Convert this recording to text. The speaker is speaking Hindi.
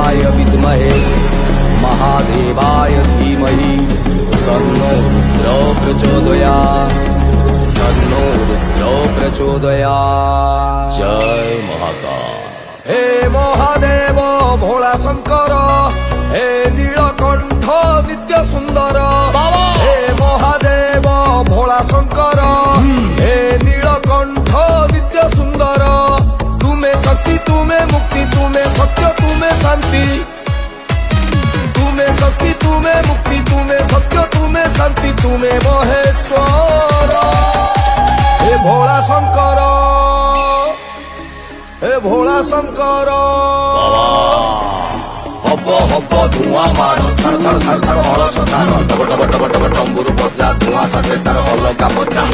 रुद्राय विद्महे महादेवाय धीमहि तन्नो रुद्र प्रचोदयात् तन्नो रुद्र प्रचोदयात्। जय महाकाल। हे महादेव भोला शंकर हे नीलकंठ नित्य सुंदर हे महादेव भोला शंकर हे नीलकंठ नित्य सुंदर तुम्हें शक्ति तुम्हें मुक्ति तुम्हें सत्य तुम्हें शांति तुम्हें शक्ति तुम्हें मुक्ति तुम्हें सत्य तुम्हें शांति तुम्हें महेश्वर हे भोला शंकर हे भोला शंकर। हब हब धुआं मार छड़ छड़ छड़ छड़ हलस धान डब डब डब डब डम्बुरु बजा धुआं साथे तार अलगा मजा।